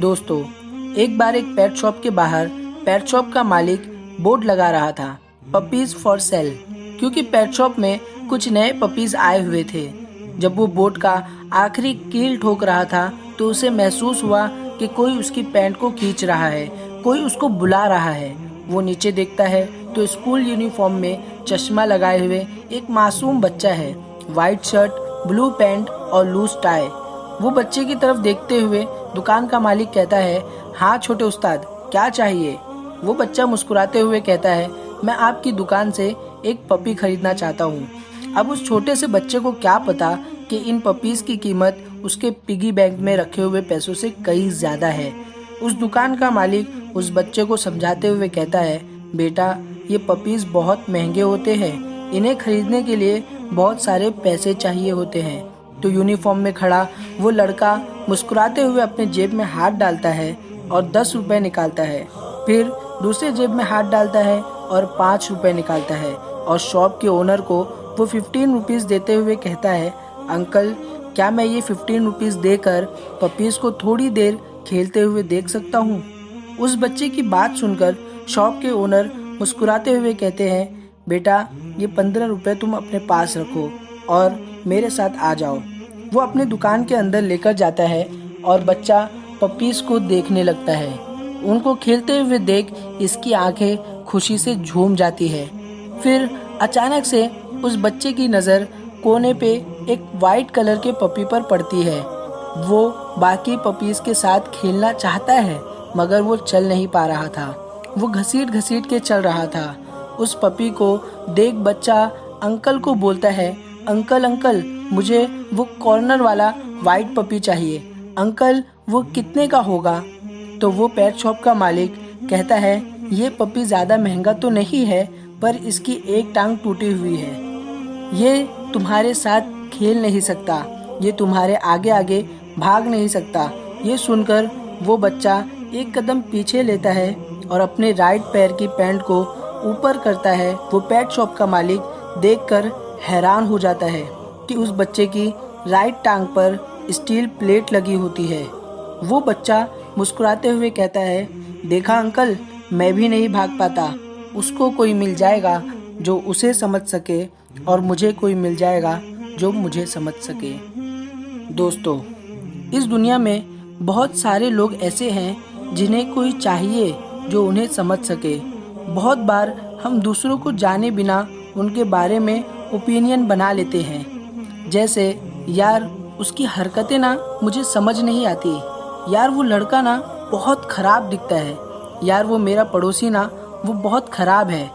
दोस्तों, एक बार एक पेट शॉप के बाहर पेट शॉप का मालिक बोर्ड लगा रहा था, पपीज फॉर सेल, क्योंकि पेट शॉप में कुछ नए पपीज आए हुए थे। जब वो बोर्ड का आखिरी कील ठोक रहा था तो उसे महसूस हुआ कि कोई उसकी पैंट को खींच रहा है, कोई उसको बुला रहा है। वो नीचे देखता है तो स्कूल यूनिफॉर्म में चश्मा लगाए हुए एक मासूम बच्चा है, वाइट शर्ट, ब्लू पैंट और लूज टाई। वो बच्चे की तरफ देखते हुए दुकान का मालिक कहता है, हाँ छोटे उस्ताद, क्या चाहिए? वो बच्चा मुस्कुराते हुए कहता है, मैं आपकी दुकान से एक पपी खरीदना चाहता हूँ। अब उस छोटे से बच्चे को क्या पता कि इन पपीज की कीमत उसके पिगी बैंक में रखे हुए पैसों से कई ज्यादा है। उस दुकान का मालिक उस बच्चे को समझाते हुए कहता है, बेटा, ये पपीज बहुत महंगे होते हैं, इन्हें खरीदने के लिए बहुत सारे पैसे चाहिए होते हैं। तो यूनिफॉर्म में खड़ा वो लड़का मुस्कुराते हुए अपने जेब में हाथ डालता है और 10 रुपए निकालता है, फिर दूसरे जेब में हाथ डालता है और 5 रुपए निकालता है और शॉप के ओनर को वो 15 रुपीज देते हुए कहता है, अंकल, क्या मैं ये 15 रुपीज देकर पपीज को थोड़ी देर खेलते हुए देख सकता हूँ? उस बच्चे की बात सुनकर शॉप के ओनर मुस्कुराते हुए कहते हैं, बेटा, ये 15 रुपए तुम अपने पास रखो और मेरे साथ आ जाओ। वो अपने दुकान के अंदर लेकर जाता है और बच्चा पपीज को देखने लगता है। उनको खेलते हुए देख इसकी आंखें खुशी से झूम जाती है। फिर अचानक से उस बच्चे की नज़र कोने पे एक वाइट कलर के पपी पर पड़ती है। वो बाकी पपीज के साथ खेलना चाहता है मगर वो चल नहीं पा रहा था। वो घसीट घसीट के चल रहा था। उस पपी को देख बच्चा अंकल को बोलता है, अंकल अंकल, मुझे वो कॉर्नर वाला वाइट पपी चाहिए। अंकल, वो कितने का होगा? तो वो पेट शॉप का मालिक कहता है, ये पपी ज़्यादा महंगा तो नहीं है, पर इसकी एक टांग टूटी हुई है, ये तुम्हारे साथ खेल नहीं सकता, ये तुम्हारे आगे आगे भाग नहीं सकता। ये सुनकर वो बच्चा एक कदम पीछे लेता है और अपने राइट पैर की पैंट को ऊपर करता है। वो पेट शॉप का मालिक देखकर हैरान हो जाता है कि उस बच्चे की राइट टांग पर स्टील प्लेट लगी होती है। वो बच्चा मुस्कुराते हुए कहता है, देखा अंकल, मैं भी नहीं भाग पाता। उसको कोई मिल जाएगा जो उसे समझ सके और मुझे कोई मिल जाएगा जो मुझे समझ सके। दोस्तों, इस दुनिया में बहुत सारे लोग ऐसे हैं जिन्हें कोई चाहिए जो उन्हें समझ सके। बहुत बार हम दूसरों को जाने बिना उनके बारे में ओपिनियन बना लेते हैं, जैसे यार उसकी हरकतें ना मुझे समझ नहीं आती, यार वो लड़का ना बहुत खराब दिखता है, यार वो मेरा पड़ोसी ना वो बहुत खराब है,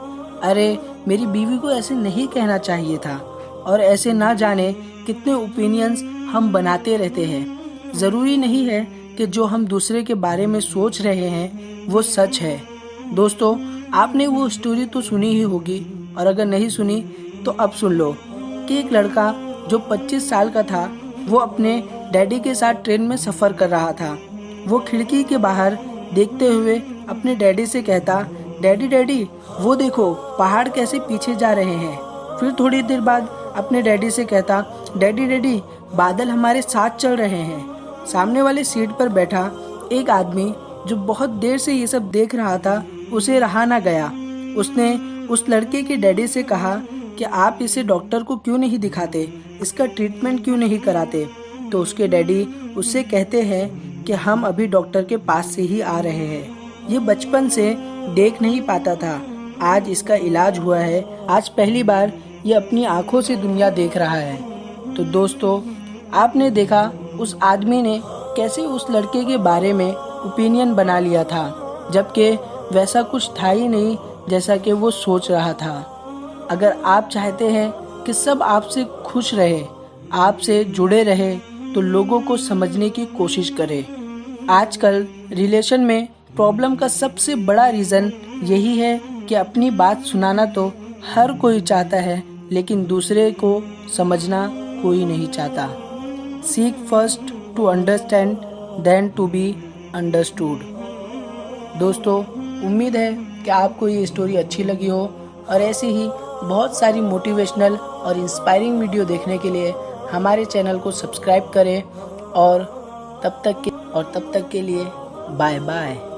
अरे मेरी बीवी को ऐसे नहीं कहना चाहिए था। और ऐसे ना जाने कितने ओपिनियंस हम बनाते रहते हैं। ज़रूरी नहीं है कि जो हम दूसरे के बारे में सोच रहे हैं वो सच है। दोस्तों, आपने वो स्टोरी तो सुनी ही होगी, और अगर नहीं सुनी तो अब सुन लो कि एक लड़का जो 25 साल का था, वो अपने डैडी के साथ ट्रेन में सफ़र कर रहा था। वो खिड़की के बाहर देखते हुए अपने डैडी से कहता, डैडी डैडी, वो देखो पहाड़ कैसे पीछे जा रहे हैं। फिर थोड़ी देर बाद अपने डैडी से कहता, डैडी डैडी, बादल हमारे साथ चल रहे हैं। सामने वाले सीट पर बैठा एक आदमी जो बहुत देर से ये सब देख रहा था, उसे रहा ना गया। उसने उस लड़के के डैडी से कहा कि आप इसे डॉक्टर को क्यों नहीं दिखाते, इसका ट्रीटमेंट क्यों नहीं कराते? तो उसके डैडी उससे कहते हैं कि हम अभी डॉक्टर के पास से ही आ रहे हैं। ये बचपन से देख नहीं पाता था, आज इसका इलाज हुआ है, आज पहली बार ये अपनी आंखों से दुनिया देख रहा है। तो दोस्तों, आपने देखा उस आदमी ने कैसे उस लड़के के बारे में ओपिनियन बना लिया था, जबकि वैसा कुछ था ही नहीं जैसा कि वो सोच रहा था। अगर आप चाहते हैं कि सब आपसे खुश रहे, आपसे जुड़े रहे, तो लोगों को समझने की कोशिश करें। आजकल रिलेशन में प्रॉब्लम का सबसे बड़ा रीज़न यही है कि अपनी बात सुनाना तो हर कोई चाहता है, लेकिन दूसरे को समझना कोई नहीं चाहता। Seek first to understand then to be understood. दोस्तों, उम्मीद है कि आपको ये स्टोरी अच्छी लगी हो, और ऐसी ही बहुत सारी मोटिवेशनल और इंस्पायरिंग वीडियो देखने के लिए हमारे चैनल को सब्सक्राइब करें। और तब तक के लिए बाय बाय।